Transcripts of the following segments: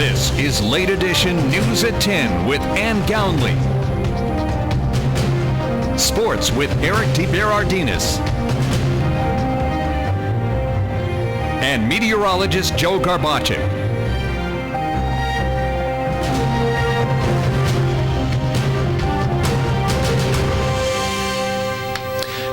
This is Late Edition News at 10 with Ann Gownley. Sports with Eric DeBerardinis. And meteorologist Joe Garbacek.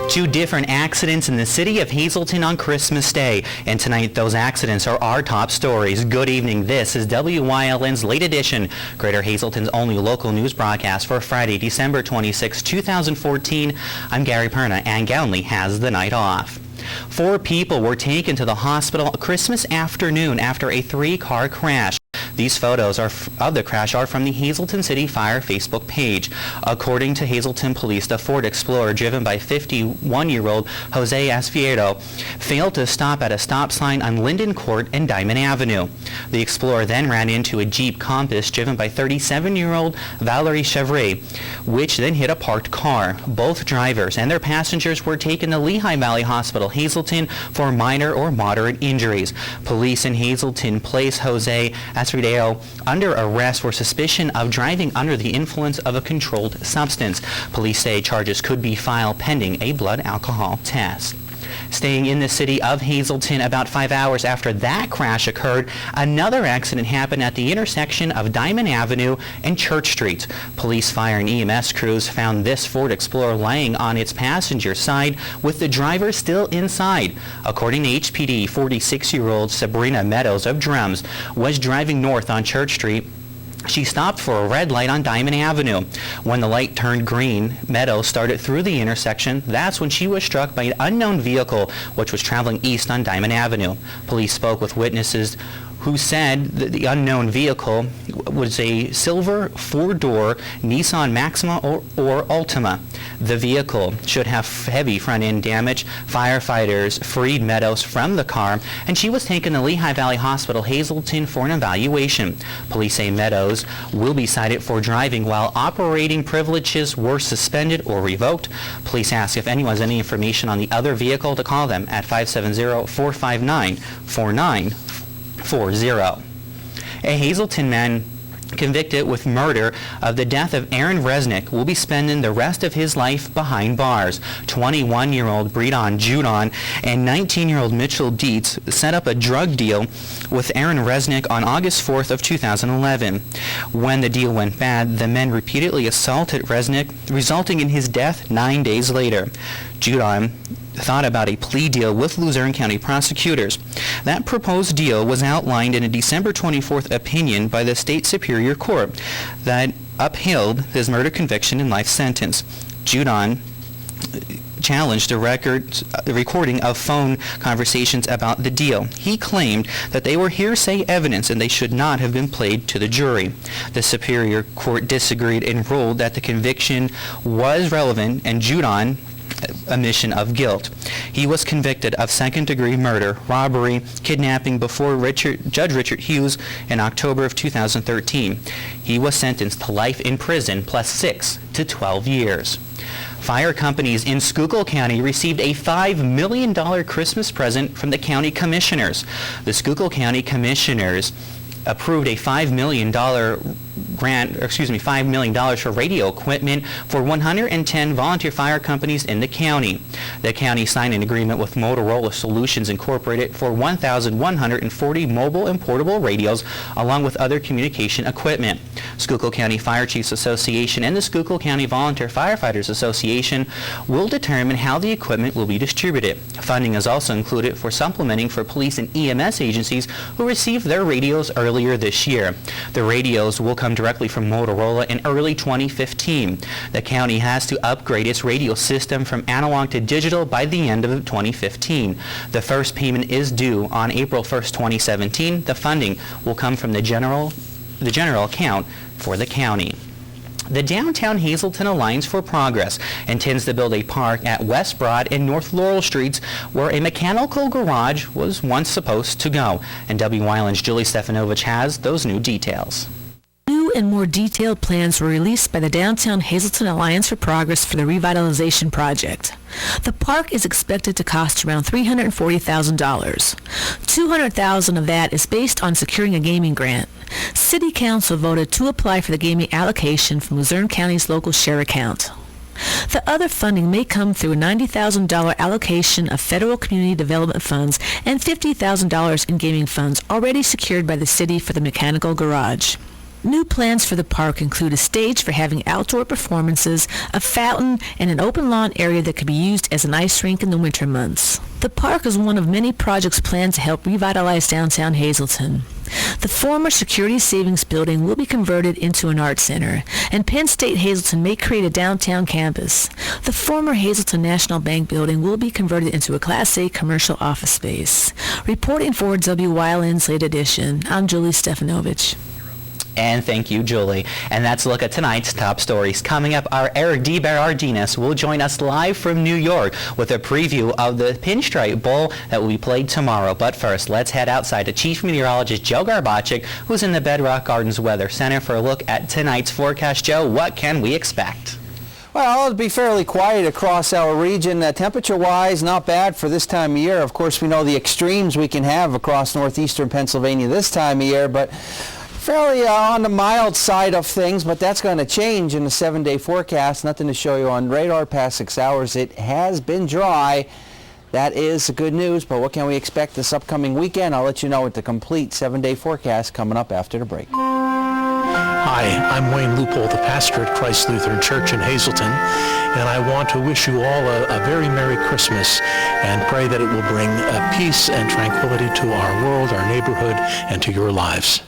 Two different accidents in the city of Hazleton on Christmas Day. And tonight, those accidents are our top stories. Good evening. This is WYLN's Late Edition, Greater Hazleton's only local news broadcast for Friday, December 26, 2014. I'm Gary Perna, and Gownley has the night off. 4 people were taken to the hospital Christmas afternoon after a 3-car crash. These photos of the crash are from the Hazleton City Fire Facebook page. According to Hazleton Police, the Ford Explorer driven by 51-year-old Jose Asfierro failed to stop at a stop sign on Linden Court and Diamond Avenue. The Explorer then ran into a Jeep Compass driven by 37-year-old Valerie Chevret, which then hit a parked car. Both drivers and their passengers were taken to Lehigh Valley Hospital, Hazleton, for minor or moderate injuries. Police in Hazleton placed Jose Asfierro under arrest for suspicion of driving under the influence of a controlled substance. Police say charges could be filed pending a blood alcohol test. Staying in the city of Hazleton, about 5 hours after that crash occurred, another accident happened at the intersection of Diamond Avenue and Church Street. Police, fire, and EMS crews found this Ford Explorer laying on its passenger side with the driver still inside. According to HPD, 46-year-old Sabrina Meadows of Drums was driving north on Church Street. She stopped for a red light on Diamond Avenue. When the light turned green, Meadows started through the intersection. That's when she was struck by an unknown vehicle which was traveling east on Diamond Avenue. Police spoke with witnesses who said that the unknown vehicle was a silver 4-door Nissan Maxima or Altima. The vehicle should have heavy front-end damage. Firefighters freed Meadows from the car, and she was taken to Lehigh Valley Hospital, Hazleton, for an evaluation. Police say Meadows will be cited for driving while operating privileges were suspended or revoked. Police ask if anyone has any information on the other vehicle to call them at 570-459-4940. A Hazleton man convicted with murder of the death of Aaron Resnick will be spending the rest of his life behind bars. 21-year-old Breedon Judon and 19-year-old Mitchell Dietz set up a drug deal with Aaron Resnick on August 4th of 2011. When the deal went bad, the men repeatedly assaulted Resnick, resulting in his death 9 days later. Judon thought about a plea deal with Luzerne County prosecutors. That proposed deal was outlined in a December 24th opinion by the State Superior Court that upheld his murder conviction and life sentence. Judon challenged the recording of phone conversations about the deal. He claimed that they were hearsay evidence and they should not have been played to the jury. The Superior Court disagreed and ruled that the conviction was relevant and Judon admission of guilt. He was convicted of second-degree murder, robbery, kidnapping before Judge Richard Hughes in October of 2013. He was sentenced to life in prison plus 6 to 12 years. Fire companies in Schuylkill County received a $5 million Christmas present from the county commissioners. The Schuylkill County commissioners approved a $5 million $5 million for radio equipment for 110 volunteer fire companies in the county. The county signed an agreement with Motorola Solutions Incorporated for 1,140 mobile and portable radios, along with other communication equipment. Schuylkill County Fire Chiefs Association and the Schuylkill County Volunteer Firefighters Association will determine how the equipment will be distributed. Funding is also included for supplementing for police and EMS agencies who received their radios earlier this year. The radios will come directly from Motorola in early 2015. The county has to upgrade its radio system from analog to digital by the end of 2015. The first payment is due on April 1st, 2017. The funding will come from the general account for the county. The Downtown Hazleton Alliance for Progress intends to build a park at West Broad and North Laurel Streets where a mechanical garage was once supposed to go. And WYLN's Julie Stefanovich has those new details. New and more detailed plans were released by the Downtown Hazleton Alliance for Progress for the revitalization project. The park is expected to cost around $340,000. $200,000 of that is based on securing a gaming grant. City Council voted to apply for the gaming allocation from Luzerne County's local share account. The other funding may come through a $90,000 allocation of federal community development funds and $50,000 in gaming funds already secured by the city for the mechanical garage. New plans for the park include a stage for having outdoor performances, a fountain, and an open lawn area that could be used as an ice rink in the winter months. The park is one of many projects planned to help revitalize downtown Hazleton. The former Security Savings Building will be converted into an art center, and Penn State Hazleton may create a downtown campus. The former Hazleton National Bank Building will be converted into a Class A commercial office space. Reporting for WYLN's Late Edition, I'm Julie Stefanovich. And thank you, Julie. And that's a look at tonight's top stories. Coming up, our Eric DeBerardinis will join us live from New York with a preview of the Pinstripe Bowl that will be played tomorrow. But first, let's head outside to Chief Meteorologist Joe Garbacik, who's in the Bedrock Gardens Weather Center for a look at tonight's forecast. Joe, what can we expect? Well, it'll be fairly quiet across our region. Temperature-wise, not bad for this time of year. Of course, we know the extremes we can have across northeastern Pennsylvania this time of year, but fairly on the mild side of things, but that's going to change in the 7-day forecast. Nothing to show you on radar past 6 hours. It has been dry. That is the good news, but what can we expect this upcoming weekend? I'll let you know with the complete 7-day forecast coming up after the break. Hi, I'm Wayne Loophole, the pastor at Christ Lutheran Church in Hazleton, and I want to wish you all a very Merry Christmas and pray that it will bring peace and tranquility to our world, our neighborhood, and to your lives.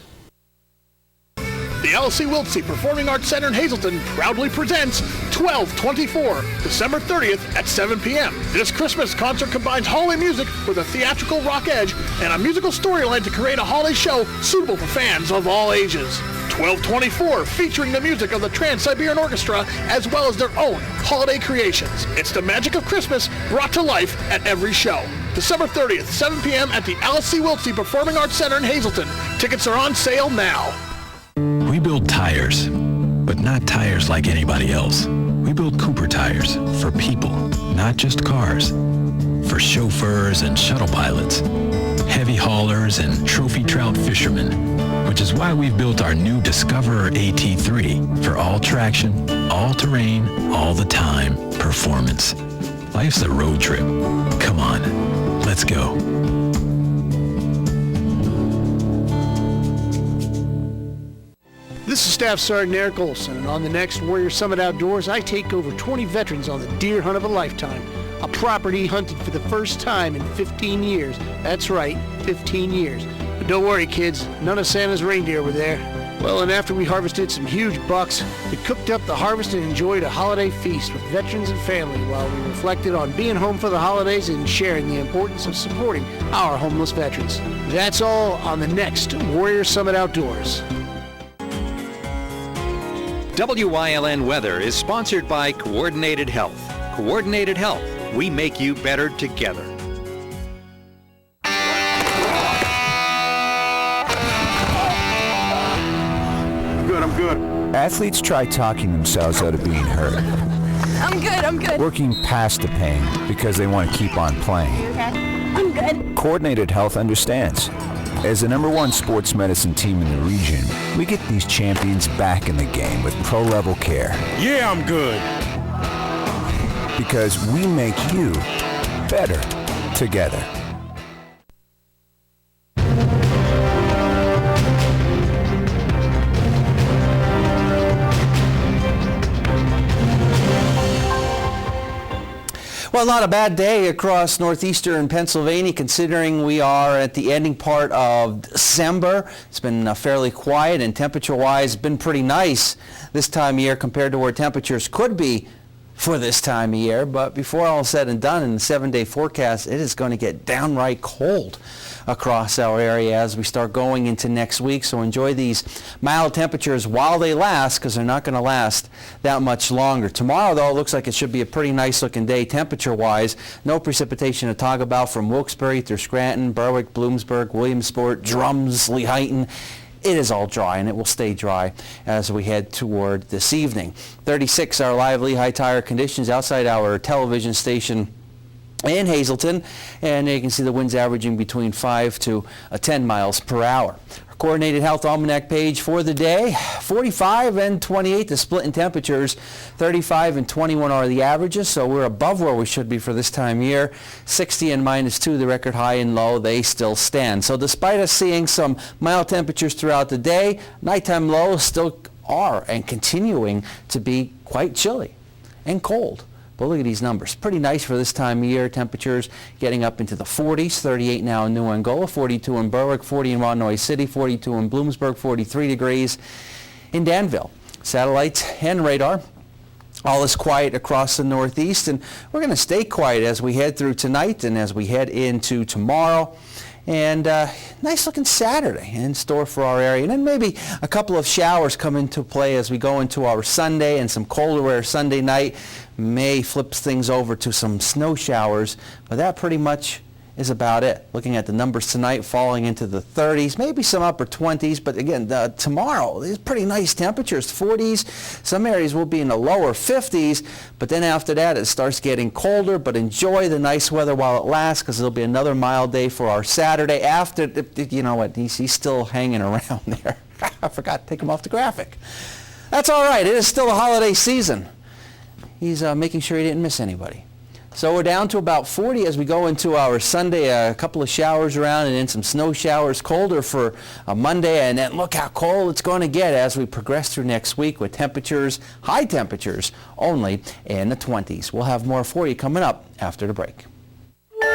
The LC Wiltsey Performing Arts Center in Hazleton proudly presents 1224, December 30th at 7 p.m. This Christmas concert combines holiday music with a theatrical rock edge and a musical storyline to create a holiday show suitable for fans of all ages. 1224, featuring the music of the Trans-Siberian Orchestra as well as their own holiday creations. It's the magic of Christmas brought to life at every show. December 30th, 7 p.m. at the LC Wiltsey Performing Arts Center in Hazleton. Tickets are on sale now. We build tires, but not tires like anybody else. We build Cooper tires for people, not just cars. For chauffeurs and shuttle pilots, heavy haulers and trophy trout fishermen, which is why we've built our new Discoverer AT3 for all traction, all terrain, all the time performance. Life's a road trip. Come on, let's go. This is Staff Sergeant Eric Olson, and on the next Warrior Summit Outdoors, I take over 20 veterans on the deer hunt of a lifetime, a property hunted for the first time in 15 years. That's right, 15 years. But don't worry, kids, none of Santa's reindeer were there. Well, and after we harvested some huge bucks, we cooked up the harvest and enjoyed a holiday feast with veterans and family while we reflected on being home for the holidays and sharing the importance of supporting our homeless veterans. That's all on the next Warrior Summit Outdoors. WYLN Weather is sponsored by Coordinated Health. Coordinated Health, we make you better together. I'm good. Athletes try talking themselves out of being hurt. I'm good. Working past the pain because they want to keep on playing. You okay? I'm good. Coordinated Health understands. As the #1 sports medicine team in the region, we get these champions back in the game with pro-level care. Yeah, I'm good. Because we make you better together. Well, not a bad day across northeastern Pennsylvania considering we are at the ending part of December. It's been fairly quiet and temperature-wise been pretty nice this time of year compared to where temperatures could be for this time of year. But before all is said and done, in the 7-day forecast, it is going to get downright cold across our area as we start going into next week. So enjoy these mild temperatures while they last, because they're not going to last that much longer. Tomorrow, though, it looks like it should be a pretty nice looking day temperature-wise. No precipitation to talk about from Wilkes-Barre through Scranton, Berwick, Bloomsburg, Williamsport, Drums, Lehighton. it is all dry, and it will stay dry as we head toward this evening. 36 are live Lehigh tire conditions outside our television station in Hazleton, and you can see the winds averaging between 5 to 10 miles per hour. Our Coordinated Health Almanac page for the day, 45 and 28 the split in temperatures, 35 and 21 are the averages, so we're above where we should be for this time of year. 60 and -2 the record high and low, they still stand. So despite us seeing some mild temperatures throughout the day, nighttime lows still are and continuing to be quite chilly and cold. But look at these numbers. Pretty nice for this time of year. Temperatures getting up into the 40s, 38 now in New Angola, 42 in Berwick, 40 in Ronoy City, 42 in Bloomsburg, 43 degrees in Danville. Satellites and radar. All is quiet across the Northeast, and we're going to stay quiet as we head through tonight and as we head into tomorrow. And nice looking Saturday in store for our area. And then maybe a couple of showers come into play as we go into our Sunday, and some colder air Sunday night may flip things over to some snow showers, but that pretty much is about it. Looking at the numbers tonight, falling into the 30s, maybe some upper 20s, but again, tomorrow, these pretty nice temperatures, 40s. Some areas will be in the lower 50s, but then after that, it starts getting colder, but enjoy the nice weather while it lasts, because it'll be another mild day for our Saturday. After, you know what, he's still hanging around there. I forgot to take him off the graphic. That's all right. It is still the holiday season. He's making sure he didn't miss anybody. So we're down to about 40 as we go into our Sunday, a couple of showers around and then some snow showers, colder for Monday, and then look how cold it's going to get as we progress through next week with temperatures, high temperatures, only in the 20s. We'll have more for you coming up after the break. I'm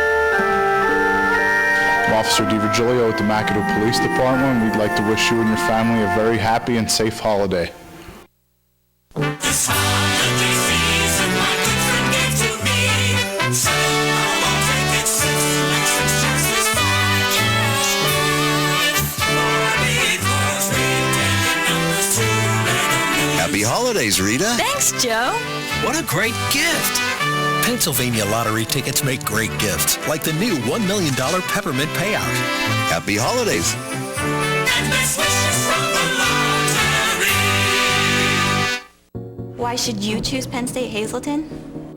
Officer DiVirgilio at the McAdoo Police Department. We'd like to wish you and your family a very happy and safe holiday. This holiday season, my good friend gave to me. So I won't take it since Christmas just this podcast. Because we've taken numbers to random. Happy holidays, Rita. Thanks, Joe. What a great gift. Pennsylvania Lottery tickets make great gifts, like the new $1 million peppermint payout. Happy holidays. And best wishes from the lottery. Why should you choose Penn State Hazleton?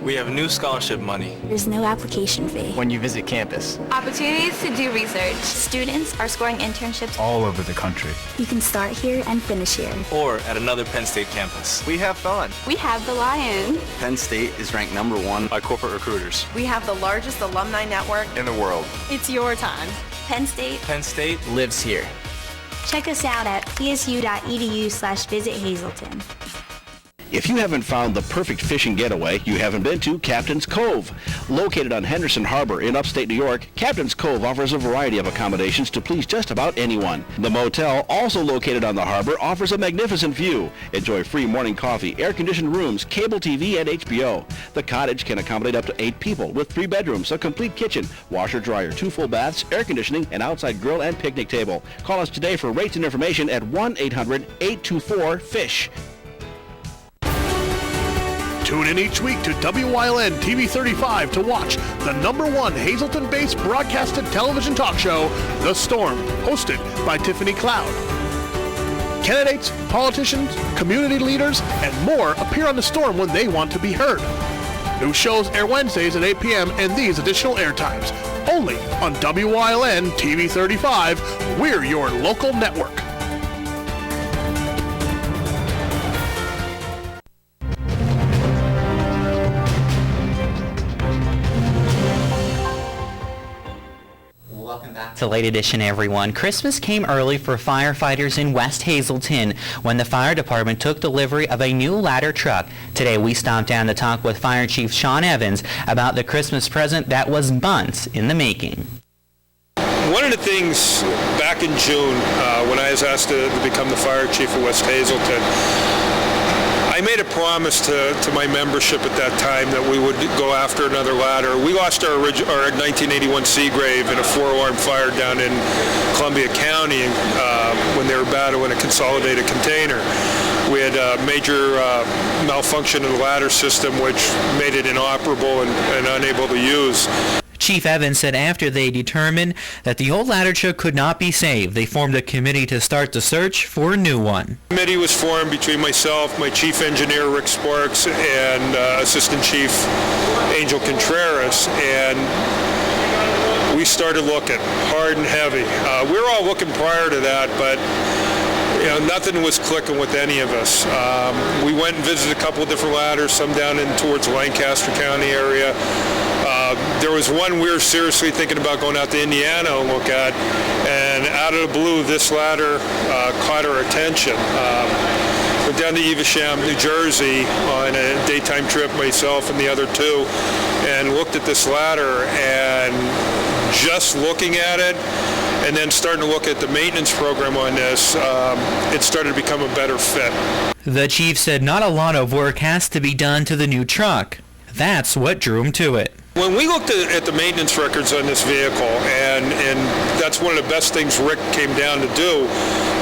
We have new scholarship money. There's no application fee. When you visit campus. Opportunities to do research. Students are scoring internships All over the country. You can start here and finish here. Or at another Penn State campus. We have fun. We have the Lion. Penn State is ranked #1 by corporate recruiters. We have the largest alumni network in the world. It's your time. Penn State. Penn State lives here. Check us out at psu.edu/visit Hazleton. If you haven't found the perfect fishing getaway, you haven't been to Captain's Cove. Located on Henderson Harbor in upstate New York, Captain's Cove offers a variety of accommodations to please just about anyone. The motel, also located on the harbor, offers a magnificent view. Enjoy free morning coffee, air-conditioned rooms, cable TV, and HBO. The cottage can accommodate up to 8 people with 3 bedrooms, a complete kitchen, washer, dryer, 2 full baths, air conditioning, and outside grill and picnic table. Call us today for rates and information at 1-800-824-FISH. Tune in each week to WYLN TV 35 to watch the #1 Hazleton-based broadcasted television talk show, The Storm, hosted by Tiffany Cloud. Candidates, politicians, community leaders, and more appear on The Storm when they want to be heard. New shows air Wednesdays at 8 p.m. and these additional air times. Only on WYLN TV 35. We're your local network. To Late Edition, everyone. Christmas came early for firefighters in West Hazleton when the fire department took delivery of a new ladder truck. Today we stopped down to talk with Fire Chief Sean Evans about the Christmas present that was months in the making. One of the things back in June when I was asked to become the fire chief of West Hazleton, I made a promise to my membership at that time that we would go after another ladder. We lost our 1981 Seagrave in a 4-alarm fire down in Columbia County when they were battling a consolidated container. We had a major malfunction in the ladder system which made it inoperable and unable to use. Chief Evans said after they determined that the old ladder truck could not be saved, they formed a committee to start the search for a new one. The committee was formed between myself, my chief engineer Rick Sparks, and assistant chief Angel Contreras, and we started looking hard and heavy. We were all looking prior to that, but nothing was clicking with any of us. We went and visited a couple of different ladders, some down in towards Lancaster County area. There was one we were seriously thinking about going out to Indiana and look at, and out of the blue, this ladder caught our attention. Went down to Evesham, New Jersey on a daytime trip, myself and the other two, and looked at this ladder, and just looking at it and then starting to look at the maintenance program on this, it started to become a better fit. The chief said not a lot of work has to be done to the new truck. That's what drew him to it. When we looked at the maintenance records on this vehicle, and that's one of the best things Rick came down to do,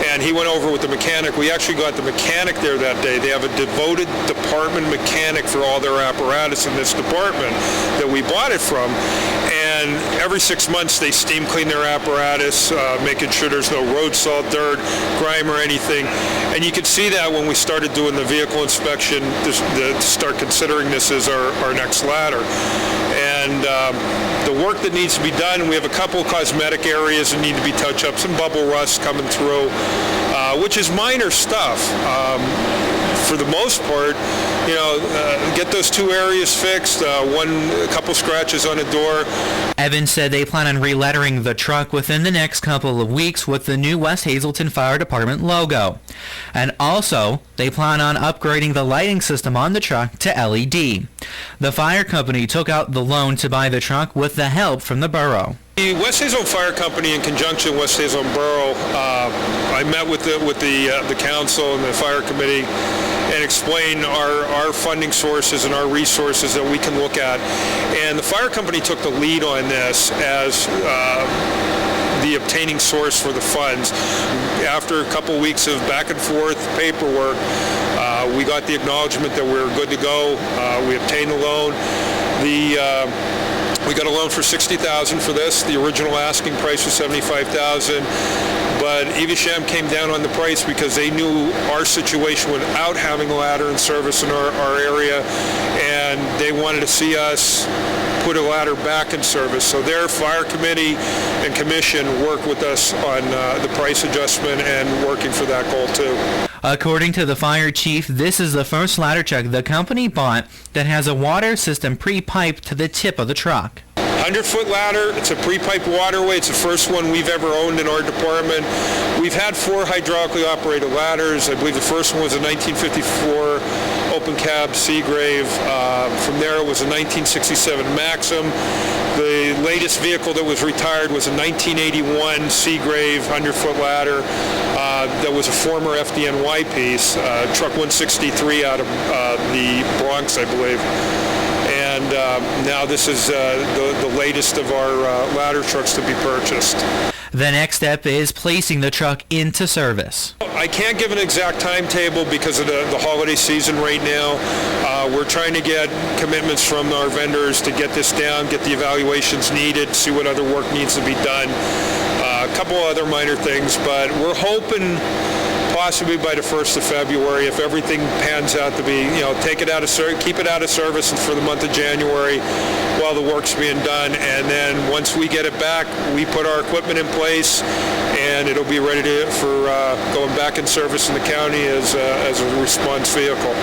and he went over with the mechanic. We actually got the mechanic there that day. They have a devoted department mechanic for all their apparatus in this department that we bought it from, and every 6 months they steam clean their apparatus, making sure there's no road salt, dirt, grime, or anything. And you could see that when we started doing the vehicle inspection to start considering this as our next ladder. And the work that needs to be done, we have a couple of cosmetic areas that need to be touched up, some bubble rust coming through, which is minor stuff. For the most part, get those two areas fixed, a couple scratches on a door. Evans said they plan on relettering the truck within the next couple of weeks with the new West Hazelton Fire Department logo. And also, they plan on upgrading the lighting system on the truck to LED. The fire company took out the loan to buy the truck with the help from the borough. The West Hazelton Fire Company, in conjunction with West Hazelton Borough, I met with the council and the fire committee and explained our funding sources and our resources that we can look at. And the fire company took the lead on this as the obtaining source for the funds. After a couple weeks of back and forth paperwork, we got the acknowledgement that we were good to go. We obtained the loan. We got a loan for $60,000 for this. The original asking price was $75,000, but Evesham came down on the price because they knew our situation without having a ladder in service in our area, and they wanted to see us put a ladder back in service. So their fire committee and commission worked with us on the price adjustment and working for that goal too. According to the fire chief, this is the first ladder truck the company bought that has a water system pre-piped to the tip of the truck. 100-foot ladder, it's a pre-piped waterway. It's the first one we've ever owned in our department. We've had 4 hydraulically operated ladders. I believe the first one was a 1954 open cab Seagrave. From there it was a 1967 Maxim. The latest vehicle that was retired was a 1981 Seagrave 100-foot ladder that was a former FDNY piece, truck 163 out of the Bronx, I believe. And now this is the latest of our ladder trucks to be purchased. The next step is placing the truck into service. I can't give an exact timetable because of the holiday season right now. We're trying to get commitments from our vendors to get this down, get the evaluations needed, see what other work needs to be done. A couple other minor things, but we're hoping possibly by the 1st of February, if everything pans out to be, keep it out of service for the month of January while the work's being done, and then once we get it back, we put our equipment in place, and it'll be ready for going back in service in the county as a response vehicle.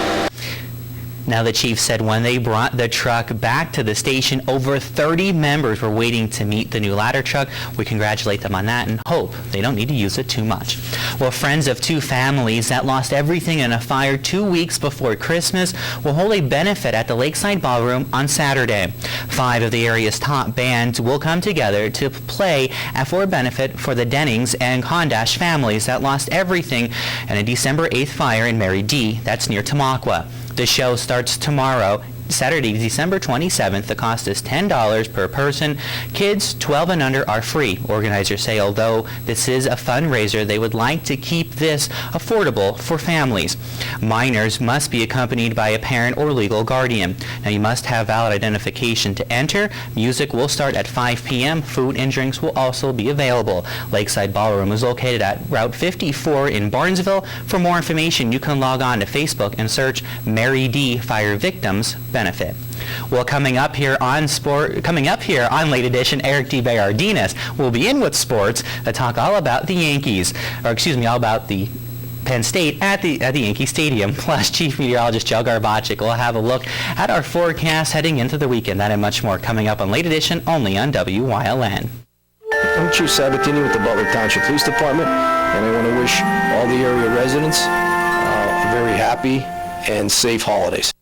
Now, the chief said when they brought the truck back to the station, over 30 members were waiting to meet the new ladder truck. We congratulate them on that and hope they don't need to use it too much. Well, friends of 2 families that lost everything in a fire 2 weeks before Christmas will hold a benefit at the Lakeside Ballroom on Saturday. 5 of the area's top bands will come together to play for a benefit for the Dennings and Condash families that lost everything in a December 8th fire in Mary D. That's near Tamaqua. The show starts tomorrow Saturday, December 27th. The cost is $10 per person. Kids 12 and under are free. Organizers say although this is a fundraiser, they would like to keep this affordable for families. Minors must be accompanied by a parent or legal guardian. Now you must have valid identification to enter. Music will start at 5 p.m. Food and drinks will also be available. Lakeside Ballroom is located at Route 54 in Barnesville. For more information, you can log on to Facebook and search Mary D. Fire Victims Benefit. Well, coming up here on Late Edition, Eric DeBarardinas will be in with sports to talk all about the Yankees, all about the Penn State at the Yankee Stadium. Plus, Chief Meteorologist Joe Garbacik will have a look at our forecast heading into the weekend. That and much more coming up on Late Edition, only on WYLN. I'm Chief Sabatini with the Butler Township Police Department, and I want to wish all the area residents a very happy and safe holidays.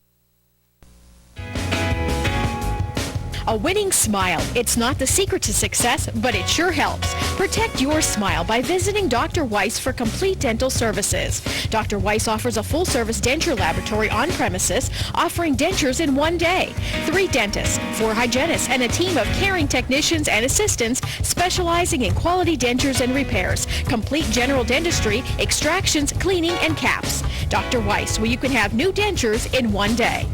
A winning smile. It's not the secret to success, but it sure helps. Protect your smile by visiting Dr. Weiss for complete dental services. Dr. Weiss offers a full-service denture laboratory on premises, offering dentures in one day. 3 dentists, 4 hygienists, and a team of caring technicians and assistants specializing in quality dentures and repairs, complete general dentistry, extractions, cleaning, and caps. Dr. Weiss, where you can have new dentures in one day.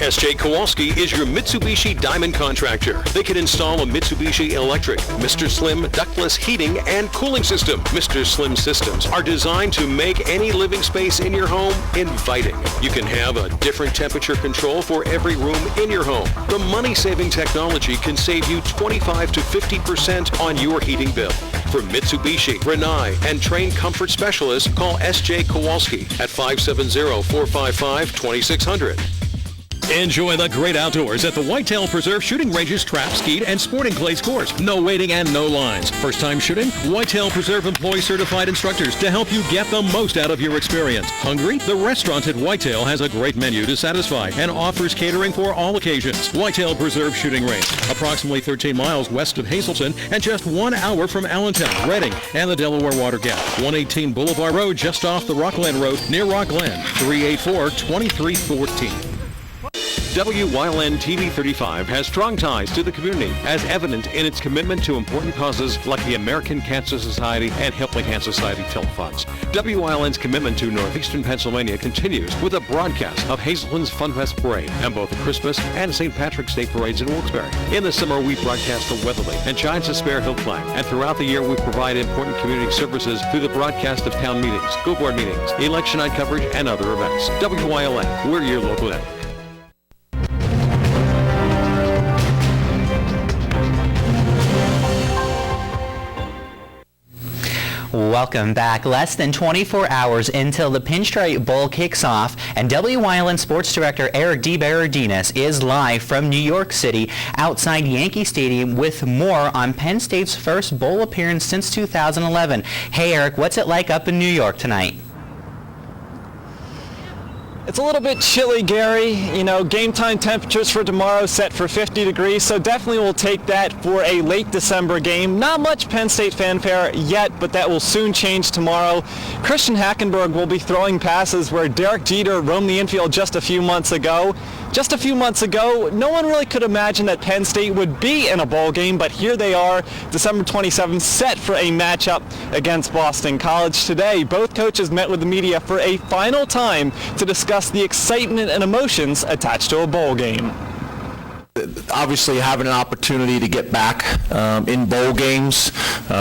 S.J. Kowalski is your Mitsubishi Diamond contractor. They can install a Mitsubishi Electric, Mr. Slim ductless heating and cooling system. Mr. Slim systems are designed to make any living space in your home inviting. You can have a different temperature control for every room in your home. The money-saving technology can save you 25 to 50% on your heating bill. For Mitsubishi, Rinnai, and trained comfort specialists, call S.J. Kowalski at 570-455-2600. Enjoy the great outdoors at the Whitetail Preserve Shooting Range's Trap, Skeet, and Sporting Clays course. No waiting and no lines. First time shooting? Whitetail Preserve employs certified instructors to help you get the most out of your experience. Hungry? The restaurant at Whitetail has a great menu to satisfy and offers catering for all occasions. Whitetail Preserve Shooting Range, approximately 13 miles west of Hazleton and just 1 hour from Allentown, Reading, and the Delaware Water Gap. 118 Boulevard Road, just off the Rockland Road, near Rockland. 384-2314. WYLN TV 35 has strong ties to the community, as evident in its commitment to important causes like the American Cancer Society and Helping Hand Society telethons. WYLN's commitment to northeastern Pennsylvania continues with a broadcast of Hazleton's Funfest Parade and both the Christmas and St. Patrick's Day parades in Wilkes-Barre. In the summer, we broadcast from Weatherly and Giants of Spare Hill Flag, and throughout the year, we provide important community services through the broadcast of town meetings, school board meetings, election night coverage, and other events. WYLN, we're your local network. Welcome back. Less than 24 hours until the Pinstripe Bowl kicks off, and WYLN Sports Director Eric DeBarardinas is live from New York City outside Yankee Stadium with more on Penn State's first bowl appearance since 2011. Hey Eric, what's it like up in New York tonight? It's a little bit chilly, Gary. You know, game time temperatures for tomorrow set for 50 degrees, so definitely we'll take that for a late December game. Not much Penn State fanfare yet, but that will soon change tomorrow. Christian Hackenberg will be throwing passes where Derek Jeter roamed the infield just a few months ago. Just a few months ago, no one really could imagine that Penn State would be in a bowl game, but here they are, December 27th, set for a matchup against Boston College. Today, both coaches met with the media for a final time to discuss the excitement and emotions attached to a bowl game. Obviously, having an opportunity to get back in bowl games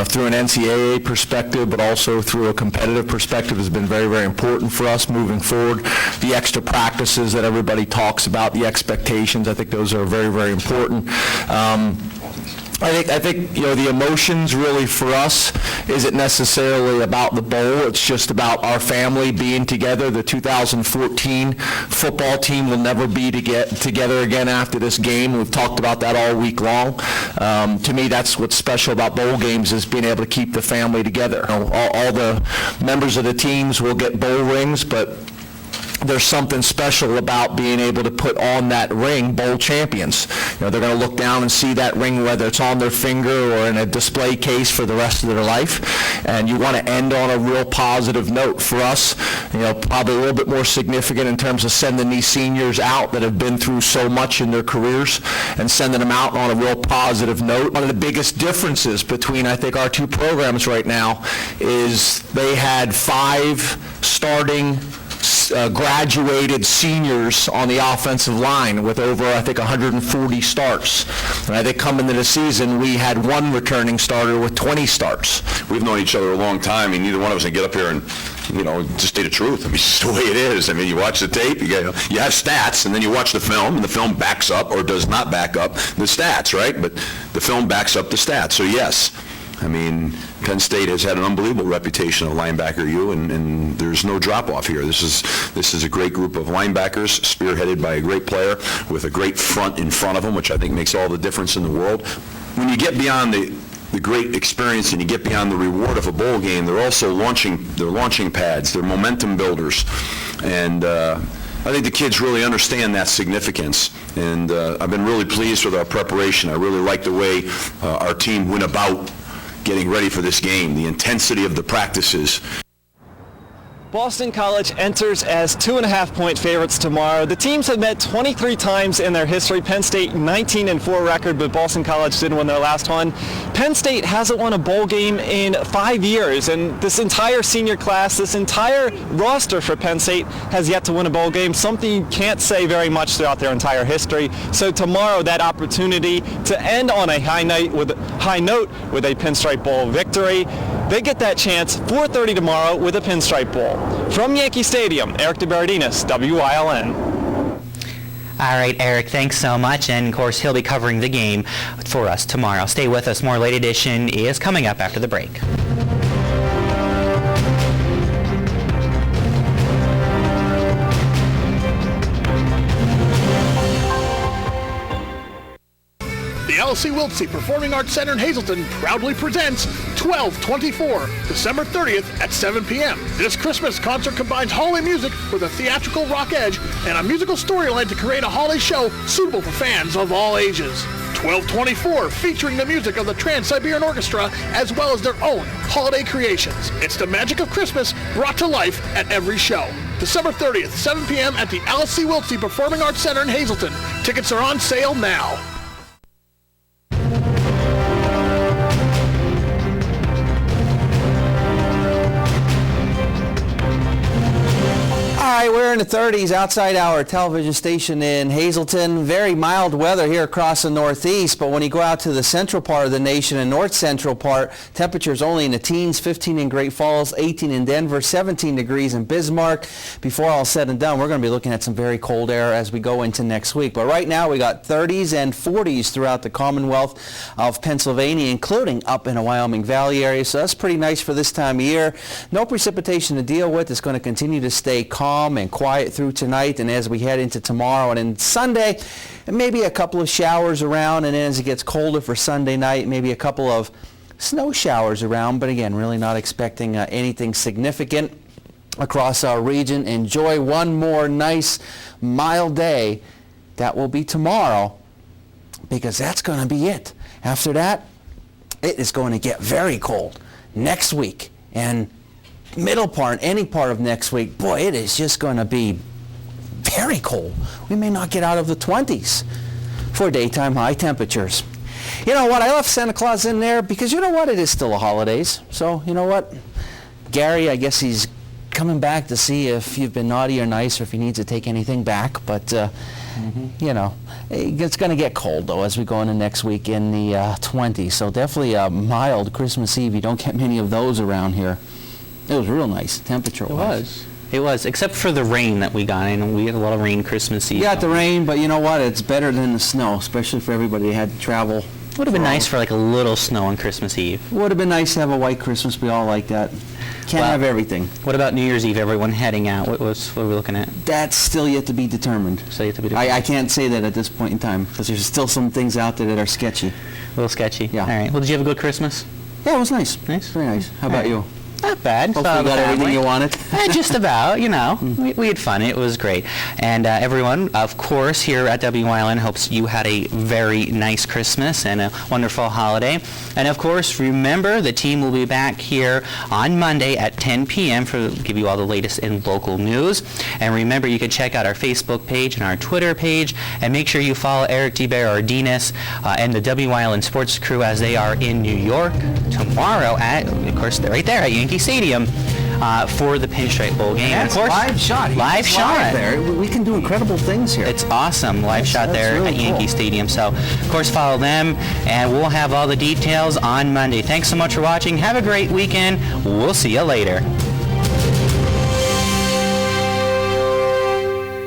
through an NCAA perspective, but also through a competitive perspective, has been very, very important for us moving forward. The extra practices that everybody talks about, the expectations, I think those are very, very important. I think, you know, the emotions really for us isn't necessarily about the bowl. It's just about our family being together. The 2014 football team will never be together again after this game. We've talked about that all week long. To me, that's what's special about bowl games, is being able to keep the family together. All the members of the teams will get bowl rings, but there's something special about being able to put on that ring bowl champions. They're going to look down and see that ring, whether it's on their finger or in a display case for the rest of their life. And you want to end on a real positive note. For us, probably a little bit more significant in terms of sending these seniors out that have been through so much in their careers and sending them out on a real positive note. One of the biggest differences between, I think, our two programs right now is they had 5 starting graduated seniors on the offensive line with over, I think, 140 starts. And I think coming into the season, we had 1 returning starter with 20 starts. We've known each other a long time. I mean, neither one of us can get up here and, just state the truth. I mean, it's just the way it is. I mean, you watch the tape, you have stats, and then you watch the film, and the film backs up or does not back up the stats, right? But the film backs up the stats. So, yes. I mean, Penn State has had an unbelievable reputation of linebacker U, and there's no drop-off here. This is a great group of linebackers, spearheaded by a great player with a great front in front of him, which I think makes all the difference in the world. When you get beyond the great experience and you get beyond the reward of a bowl game, they're also launching pads, they're momentum builders, and I think the kids really understand that significance, and I've been really pleased with our preparation. I really like the way our team went about getting ready for this game, the intensity of the practices. Boston College enters as 2.5-point favorites tomorrow. The teams have met 23 times in their history. Penn State 19-4 record, but Boston College did win their last one. Penn State hasn't won a bowl game in 5 years, and this entire senior class, this entire roster for Penn State has yet to win a bowl game, something you can't say very much throughout their entire history. So tomorrow, that opportunity to end on a high note with a Pinstripe Bowl victory. They get that chance 4:30 tomorrow with a Pinstripe Bowl. From Yankee Stadium, Eric DeBerardinis, WILN. All right, Eric, thanks so much. And, of course, he'll be covering the game for us tomorrow. Stay with us. More Late Edition is coming up after the break. The LC Wiltsey Performing Arts Center in Hazleton proudly presents 12/24, December 30th at 7 p.m. This Christmas concert combines holiday music with a theatrical rock edge and a musical storyline to create a holiday show suitable for fans of all ages. 12/24, featuring the music of the Trans-Siberian Orchestra as well as their own holiday creations. It's the magic of Christmas brought to life at every show. December 30th, 7 p.m. at the LC Wiltsey Performing Arts Center in Hazleton. Tickets are on sale now. All right, we're in the 30s outside our television station in Hazleton. Very mild weather here across the northeast, but when you go out to the central part of the nation and north central part, temperatures only in the teens, 15 in Great Falls, 18 in Denver, 17 degrees in Bismarck. Before all said and done, we're going to be looking at some very cold air as we go into next week. But right now we got 30s and 40s throughout the Commonwealth of Pennsylvania, including up in the Wyoming Valley area. So that's pretty nice for this time of year. No precipitation to deal with. It's going to continue to stay calm and quiet through tonight, and as we head into tomorrow and then Sunday, maybe a couple of showers around, and then as it gets colder for Sunday night, maybe a couple of snow showers around, but again, really not expecting anything significant across our region. Enjoy one more nice mild day. That will be tomorrow, because that's going to be it. After that, it is going to get very cold next week, and middle part, any part of next week, boy, it is just going to be very cold. We may not get out of the 20s for daytime high temperatures. You know what? I left Santa Claus in there because you know what? It is still the holidays. So, you know what? Gary, I guess he's coming back to see if you've been naughty or nice or if he needs to take anything back. But, you know, it's going to get cold, though, as we go into next week in the 20s. So definitely a mild Christmas Eve. You don't get many of those around here. It was real nice, temperature-wise. It was, except for the rain that we got. And we had a lot of rain Christmas Eve. You got the rain, but you know what? It's better than the snow, especially for everybody that had to travel. Would have been nice for like a little snow on Christmas Eve. Would have been nice to have a white Christmas. We all like that. Can't have everything. What about New Year's Eve? Everyone heading out. What are we looking at? That's still yet to be determined. Still yet to be determined. I can't say that at this point in time because there's still some things out there that are sketchy. A little sketchy. Yeah. All right. Well, did you have a good Christmas? Yeah, it was nice. Nice. Very nice. How about you? Not bad. Hopefully you got everything you wanted. Just about, We had fun. It was great. And everyone, of course, here at WYLN hopes you had a very nice Christmas and a wonderful holiday. And of course, remember, the team will be back here on Monday at 10 p.m. to give you all the latest in local news. And remember, you can check out our Facebook page and our Twitter page, and make sure you follow Eric DeBarardinas and the WYLN sports crew as they are in New York tomorrow at, of course, they're right there at Yankee Stadium for the Pinstripe Bowl game. That's of course, live shot. Live shot. There. We can do incredible things here. It's awesome. Live shot there really at Yankee cool. Stadium. So, of course, follow them, and we'll have all the details on Monday. Thanks so much for watching. Have a great weekend. We'll see you later.